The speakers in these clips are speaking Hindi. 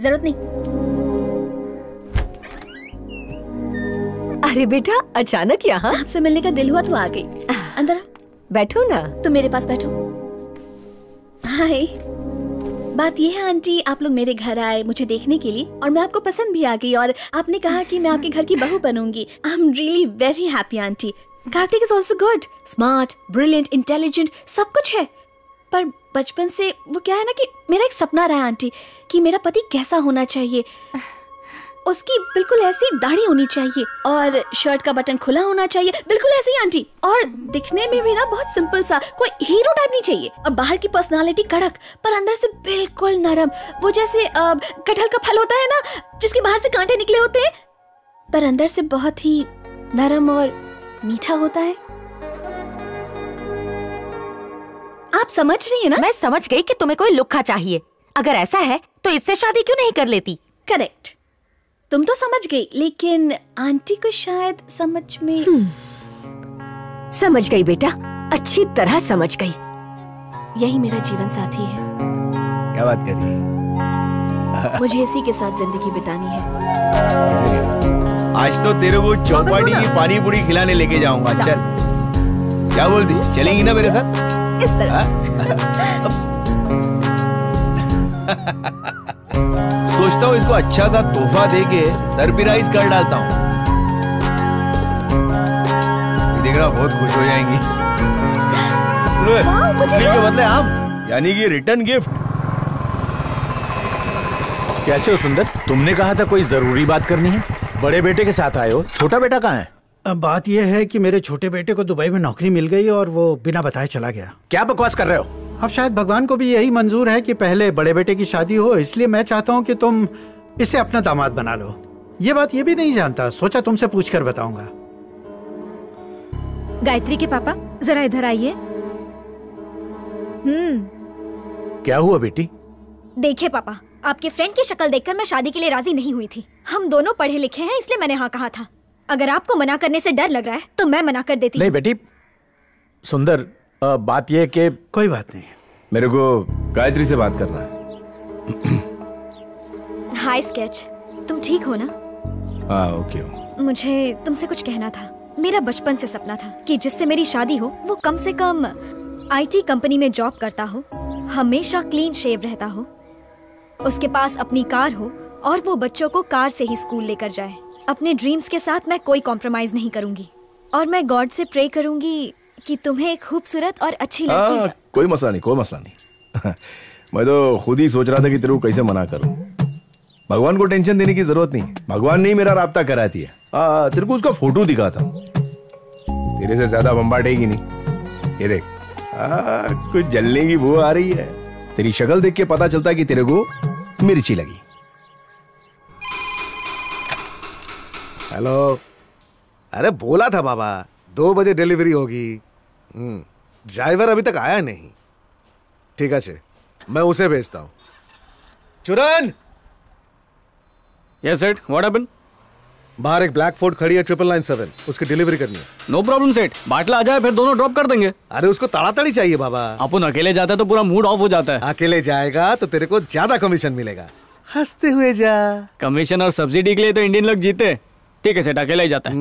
जरूरत नहीं। अरे बेटा, अचानक यहाँ? आपसे मिलने का दिल हुआ तो आ गई। अंदर बैठो ना। तुम मेरे पास बैठो। हाय। बात ये है आंटी, आप लोग मेरे घर आए मुझे देखने के लिए और मैं आपको पसंद भी आ गई और आपने कहा कि मैं आपके घर की बहू बनूंगी। I am really very happy aunty. Kartik is also good, smart, brilliant, intelligent, सब कुछ है। पर बचपन से वो क्या है ना कि मेरा एक सपना रहा आंटी कि मेरा पति कैसा होना चाहिए। उसकी बिल्कुल ऐसी दाढ़ी होनी चाहिए और शर्ट का बटन खुला होना चाहिए, बिल्कुल ऐसे ही आंटी। और दिखने में भी ना बहुत सिंपल सा, कोई हीरो टाइप नहीं चाहिए। और बाहर की पर्सनालिटी कड़क पर अंदर से बिल्कुल नरम, वो जैसे कटहल का फल होता है ना जिसके बाहर से कांटे निकले होते हैं पर अंदर से बहुत ही नरम और मीठा होता है। आप समझ रही है ना? मैं समझ गई कि तुम्हें कोई लुक्खा चाहिए। अगर ऐसा है तो इससे शादी क्यों नहीं कर लेती? करेक्ट, तुम तो समझ गई, लेकिन आंटी को शायद समझ में। समझ गई बेटा, अच्छी तरह समझ गई। यही मेरा जीवन साथी है। क्या बात कर रही है? मुझे इसी के साथ जिंदगी बितानी है। आज तो तेरे को चौपाटी की पानी पूरी खिलाने लेके जाऊंगा। चल, क्या बोलती, चलेंगी ना मेरे साथ? इस तरह। सोचता हूँ इसको अच्छा सा तोहफा देके सरप्राइज कर डालता हूँ। देख रहा, बहुत खुश हो जाएंगी। के बदले आम, यानी कि रिटर्न गिफ्ट। कैसे हो सुंदर? तुमने कहा था कोई जरूरी बात करनी है। बड़े बेटे के साथ आए हो, छोटा बेटा कहाँ है? अब बात यह है कि मेरे छोटे बेटे को दुबई में नौकरी मिल गई और वो बिना बताए चला गया। क्या बकवास कर रहे हो? अब शायद भगवान को भी यही मंजूर है कि पहले बड़े बेटे की शादी हो, इसलिए मैं चाहता हूँ कि तुम इसे अपना दामाद बना लो। ये बात ये भी नहीं जानता, सोचा तुमसे पूछकर बताऊंगा। गायत्री के पापा जरा इधर आइए। क्या हुआ बेटी? देखिए पापा, आपके फ्रेंड की शक्ल देखकर मैं शादी के लिए राजी नहीं हुई थी। हम दोनों पढ़े लिखे हैं, इसलिए मैंने हाँ कहा था। अगर आपको मना करने से डर लग रहा है तो मैं मना कर देती। नहीं बेटी, सुंदर, बात यह कि कोई बात नहीं, मेरे को गायत्री से बात करना है। हाय स्केच, तुम ठीक हो ना? हाँ ओके। मुझे तुमसे कुछ कहना था। मेरा बचपन से सपना था कि जिससे मेरी शादी हो वो कम से कम IT कंपनी में जॉब करता हो, हमेशा क्लीन शेव रहता हो, उसके पास अपनी कार हो और वो बच्चों को कार से ही स्कूल लेकर जाए। अपने ड्रीम्स के साथ मैं कोई कॉम्प्रोमाइज नहीं करूंगी और मैं गॉड से प्रे करूंगी कि तुम्हें एक खूबसूरत और अच्छी लड़की। कोई मसला नहीं, कोई मसला नहीं। मैं तो खुद ही सोच रहा था कि तेरे को कैसे मना करूं। भगवान को टेंशन देने की जरूरत नहीं, भगवान ने ही मेरा राब्ता कराती है। तेरे को उसका फोटो दिखा था, तेरे से ज्यादा बम्बाटेगी नहीं। ये देख, कुछ जलने की बू आ रही है। तेरी शक्ल देख के पता चलता है कि तेरे को मिर्ची लगी। हेलो। अरे बोला था बाबा 2 बजे डिलीवरी होगी। ड्राइवर अभी तक आया नहीं। ठीक है, मैं उसे भेजता हूँ। चुरन। यस सेठ, व्हाट हैपेंड? बाहर एक ब्लैक फोर्ड खड़ी है 999, उसकी डिलीवरी करनी है। नो प्रॉब्लम सेठ, बाटला आ जाए फिर दोनों ड्रॉप कर देंगे। अरे उसको ताड़ाताड़ी चाहिए बाबा। अपन अकेले जाता है तो पूरा मूड ऑफ हो जाता है। अकेले जाएगा तो तेरे को ज्यादा कमीशन मिलेगा। हंसते हुए जा। कमीशन और सब्सिडी के लिए तो इंडियन लोग जीते। ठीक है सेठ, अकेला ही जाता है।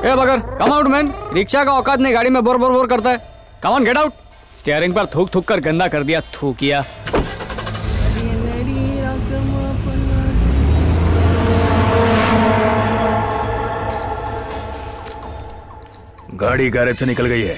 ए बगर, कम आउट मैन। रिक्शा का औकात नहीं, गाड़ी में बोर बोर बोर करता है। Come on, get out. Steering पर थूक थूक कर गंदा कर दिया, थूकिया। गाड़ी गैरेज से निकल गई है।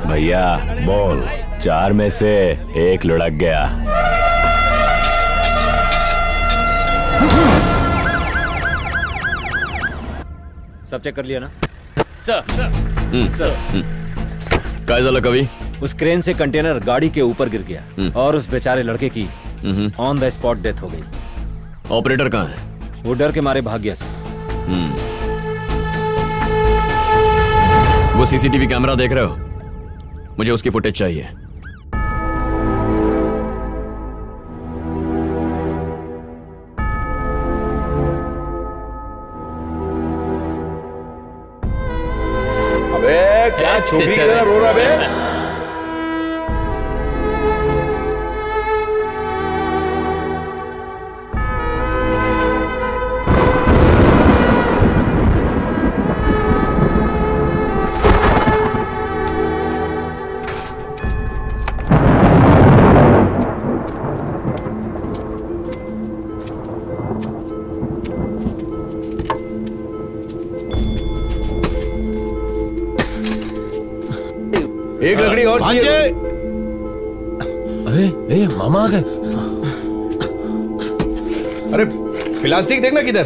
भैया बोल, 4 में से 1 लुढ़क गया। सब चेक कर लिया ना? सर। क्या झालं कवि? उस क्रेन से कंटेनर गाड़ी के ऊपर गिर गया और उस बेचारे लड़के की ऑन द स्पॉट डेथ हो गई। ऑपरेटर कहाँ है? वो डर के मारे भाग गया सर। वो सीसीटीवी कैमरा देख रहे हो? मुझे उसकी फुटेज चाहिए। अबे क्या छोटी की तरह रो रहा बे? एक लकड़ी और चाहिए। अरे मामा आ गए। अरे प्लास्टिक देखना किधर।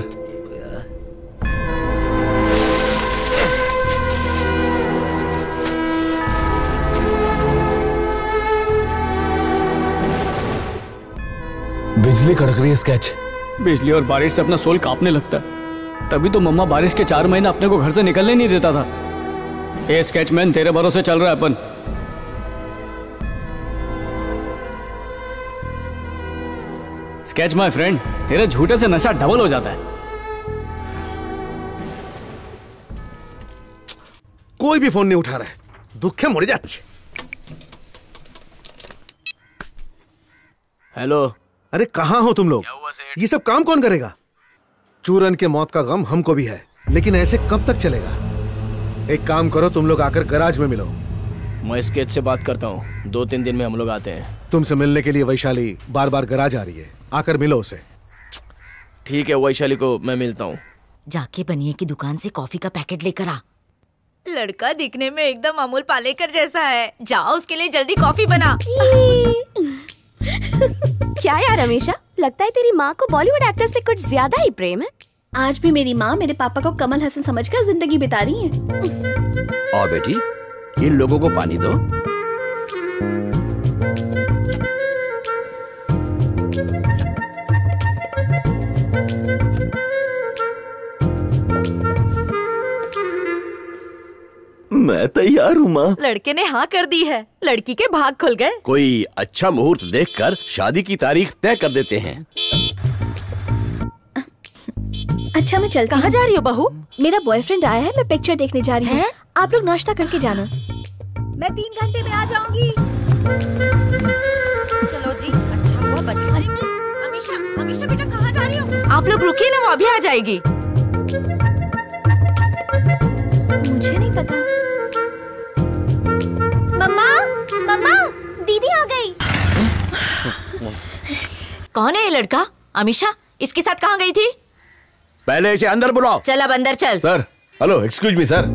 बिजली कड़क रही है स्केच। बिजली और बारिश से अपना सोल कांपने लगता है। तभी तो मम्मा बारिश के 4 महीने अपने को घर से निकलने नहीं देता था। ए स्केचमैन, तेरे भरोसे चल रहा है अपन। स्केच माय फ्रेंड, तेरे झूठे से नशा डबल हो जाता है। कोई भी फोन नहीं उठा रहा है। दुखे मर जाच्छे। हेलो। अरे कहाँ हो तुम लोग? ये सब काम कौन करेगा? चूरन के मौत का गम हमको भी है, लेकिन ऐसे कब तक चलेगा? एक काम करो, तुम लोग आकर गैराज में मिलो। मैं स्केच से बात करता हूँ, 2-3 दिन में हम लोग आते हैं। तुमसे मिलने के लिए वैशाली बार बार गैराज आ रही है, आकर मिलो उसे। ठीक है, वैशाली को मैं मिलता हूँ। जाके बनिए की दुकान से कॉफी का पैकेट लेकर आ। लड़का दिखने में एकदम अमूल पालेकर जैसा है। जाओ उसके लिए जल्दी कॉफी बना। क्या यार हमेशा लगता है तेरी माँ को बॉलीवुड एक्टर से कुछ ज्यादा ही प्रेम है। आज भी मेरी माँ मेरे पापा को कमल हसन समझकर जिंदगी बिता रही है। और बेटी, इन लोगों को पानी दो। मैं तैयार हूँ माँ। लड़के ने हाँ कर दी है। लड़की के भाग खुल गए। कोई अच्छा मुहूर्त देखकर शादी की तारीख तय कर देते हैं। अच्छा मैं चलती। कहाँ जा रही हो बहू? मेरा बॉयफ्रेंड आया है, मैं पिक्चर देखने जा रही हूँ। आप लोग नाश्ता करके जाना। मैं 3 घंटे में आ जाऊंगी। चलो जी, अच्छा हुआ बच गई। अमीशा बेटा कहाँ जा रही हो? आप लोग रुकिए ना, वो अभी आ जाएगी। मुझे नहीं पता। मम्मा, दीदी आ गई। कौन है ये लड़का? अमीशा, इसके साथ कहाँ गई थी? पहले इसे अंदर बुलाओ। चल अब अंदर चल। Sir, hello, excuse me sir.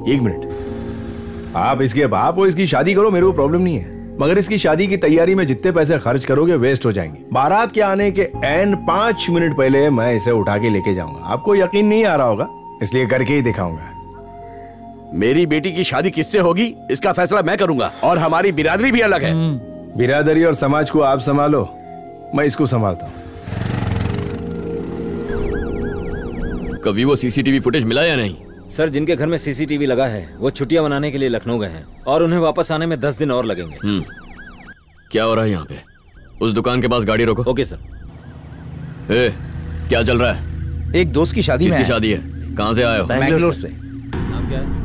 1 minute. आप इसके बाप हो, इसकी शादी करो, मेरे को प्रॉब्लम नहीं है, मगर इसकी शादी की तैयारी में जितने पैसे खर्च करोगे वेस्ट हो जाएंगे। बारात के आने के ऐन 5 मिनट पहले मैं इसे उठा के लेके जाऊंगा। आपको यकीन नहीं आ रहा होगा, इसलिए करके ही दिखाऊंगा। मेरी बेटी की शादी किससे होगी इसका फैसला मैं करूंगा, और हमारी बिरादरी भी अलग है। बिरादरी और समाज को आप संभालो, मैं इसको संभालता हूँ। कभी वो सीसीटीवी फुटेज मिला या नहीं? सर, जिनके घर में सीसीटीवी लगा है वो छुट्टियां मनाने के लिए लखनऊ गए हैं और उन्हें वापस आने में 10 दिन और लगेंगे। क्या हो रहा है यहाँ पे? उस दुकान के पास गाड़ी रोको। Okay sir. क्या चल रहा है? एक दोस्त की शादी में। किसकी शादी है? कहाँ से आए हो? बैंगलोर से। नाम क्या है?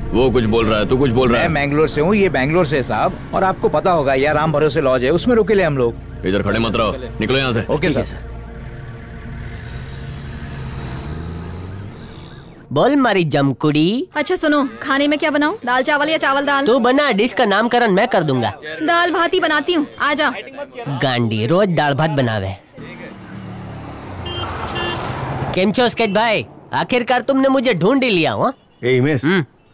वो कुछ बोल रहा है, तू कुछ बोल रहा है। मैं बैंगलोर से हूँ, ये बैंगलोर से है साहब, और आपको पता होगा यार राम भरोसे लॉज है, उसमें रुके ले हम लोग। इधर खड़े मत रहो, निकलो यहाँ से। Okay sir. बोल मारी जमकुड़ी। अच्छा सुनो, खाने में क्या बनाऊं? दाल चावल या चावल दाल? तू बना, डिश का नामकरण मैं कर दूंगा। दाल भात ही बनाती हूँ, आ जा। गांडी रोज दाल भात बनावे। केम छो स्केच भाई, आखिरकार तुमने मुझे ढूंढ ही लिया हो। हिमेश,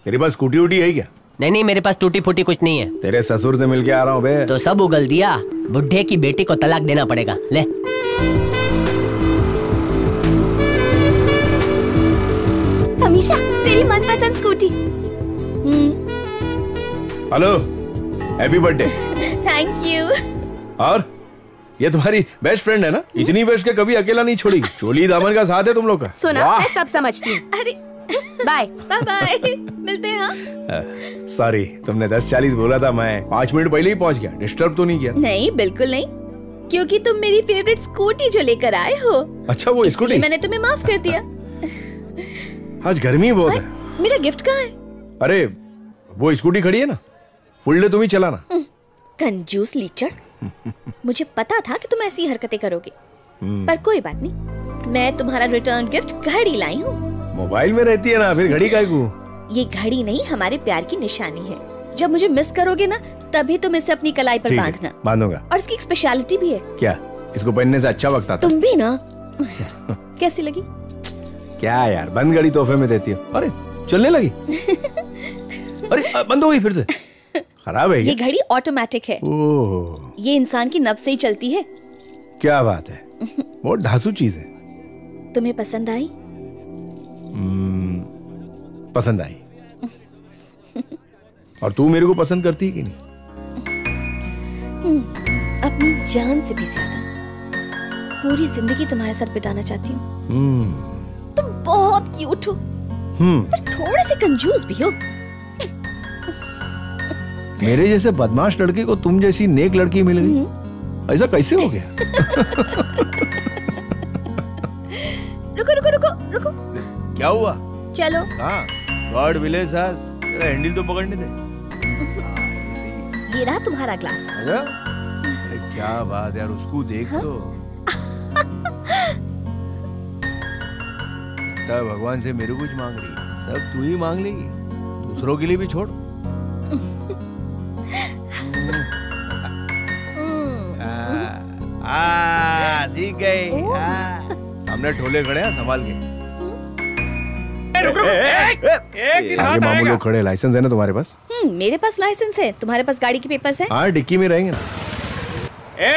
तेरे पास स्कूटी वूटी है क्या? नहीं, मेरे पास टूटी फूटी कुछ नहीं है। तेरे ससुर से मिलके आ रहा हूँ बे। तो सब उगल दिया, बुढ़े की बेटी को तलाक देना पड़ेगा। ले अमीशा, तेरी मनपसंद scooty. Hello, happy birthday. Thank you. और ये तुम्हारी बेस्ट फ्रेंड है ना? इतनी बेस्ट के कभी अकेला नहीं छोड़ेगी। चोली दामन का साथ है तुम लोग का। सुना, मैं सब समझती हूँ। अरे बाय बाय बाय, मिलते हैं। हाँ सॉरी, तुमने 10:40 बोला था, मैं 5 मिनट पहले ही पहुंच गया। डिस्टर्ब तो नहीं किया? नहीं, बिल्कुल नहीं, क्योंकि तुम मेरी फेवरेट स्कूटी जो लेकर आए हो। अच्छा, वो स्कूटी मैंने तुम्हें माफ कर दिया। आज गर्मी बहुत है। मेरा गिफ्ट कहाँ है? अरे वो स्कूटी खड़ी है ना, फुल डे तुम ही चलाना। कंजूस लीचड़, मुझे पता था कि तुम ऐसी हरकतें करोगे, पर कोई बात नहीं, मैं तुम्हारा रिटर्न गिफ्ट घड़ी लाई हूँ। मोबाइल में रहती है ना, फिर घड़ी काहे को? ये घड़ी नहीं, हमारे प्यार की निशानी है। जब मुझे मिस करोगे ना, तभी तुम इसे अपनी कलाई पर बांधना। बांधूंगा। और इसकी एक स्पेशलिटी भी है। क्या? इसको पहनने से अच्छा वक्त आता? तुम भी ना। कैसी लगी? क्या यार, बंद घड़ी तोहफे में देती हो। अरे चलने लगी। अरे बंद हो गई फिर से। खराब है ये घड़ी ऑटोमेटिक है। ओह, ये इंसान की नब्ज से ही चलती है। क्या बात है, बहुत ढासू चीज है। तुम्हें पसंद आई? पसंद आई। और तू मेरे को पसंद करती है कि नहीं? अपनी जान से भी ज्यादा। पूरी जिंदगी तुम्हारे साथ बिताना चाहती हूँ। तुम बहुत क्यूट हो, पर थोड़े से कंजूस भी हो। मेरे जैसे बदमाश लड़के को तुम जैसी नेक लड़की मिल गई, ऐसा कैसे हो गया? रुको रुको रुको रुको। क्या हुआ? चलो। हाँ, गॉड विलेज अस। तेरा हैंडल तो पकड़ने दे। ये रहा तुम्हारा ग्लास। अरे क्या बात यार, उसको देख। हाँ? तो लगता है भगवान से मेरे कुछ मांग रही है। सब तू ही मांग लेगी, दूसरों के लिए भी छोड़। सीख गई। सामने ठोले खड़े हैं, संभाल के। आगे मामू लोग खड़े। लाइसेंस है ना तुम्हारे पास? मेरे पास लाइसेंस है। तुम्हारे पास गाड़ी के पेपर्स हैं? हाँ, डिक्की में रहेंगे ना।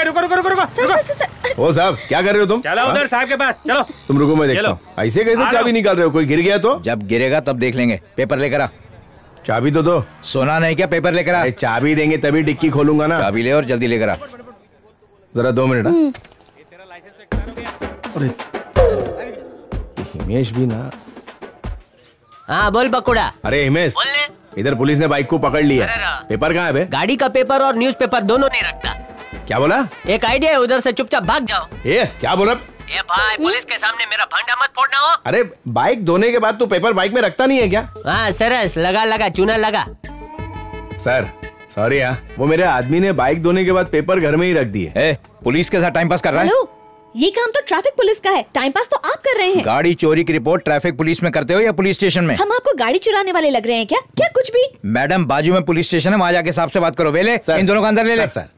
रुको रुको रुको रुको। सर, ओ साहब, क्या कर रहे हो तुम? चलो उधर साहब के पास, चलो। तुम रुको, मैं देखता हूँ। ऐसे कैसे चाबी निकाल रहे हो? कोई गिर गया तो? जब गिरेगा तब देख लेंगे। पेपर लेकर आ। चाबी तो दो। सोना नहीं क्या? पेपर लेकर आ। चाबी देंगे तभी डिक्की खोलूंगा ना। चाबी ले और जल्दी लेकर आ। जरा 2 मिनट। अरे हिमेश भी ना। हाँ बोल बकुड़ा। अरे हिमेश, इधर पुलिस ने बाइक को पकड़ लिया। पेपर कहाँ है बे? गाड़ी का पेपर और न्यूज़पेपर दोनों नहीं रखता। क्या बोला? एक आइडिया है, उधर से चुपचाप भाग जाओ। ये क्या बोला? ये भाई, पुलिस के सामने मेरा भंडा मत फोड़ना हो। अरे बाइक धोने के बाद तू पेपर बाइक में रखता नहीं है क्या? हाँ सरस, लगा लगा चूना लगा। सर सॉरी, वो मेरे आदमी ने बाइक धोने के बाद पेपर घर में ही रख दिए। पुलिस के साथ टाइम पास कर रहा है? हेलो, ये काम तो ट्रैफिक पुलिस का है, टाइम पास तो आप कर रहे हैं। गाड़ी चोरी की रिपोर्ट ट्रैफिक पुलिस में करते हो या पुलिस स्टेशन में? हम आपको गाड़ी चुराने वाले लग रहे हैं क्या? क्या कुछ भी? मैडम, बाजू में पुलिस स्टेशन है, वहाँ जाके साहब से बात करो। वेले, इन दोनों को अंदर ले ले। सर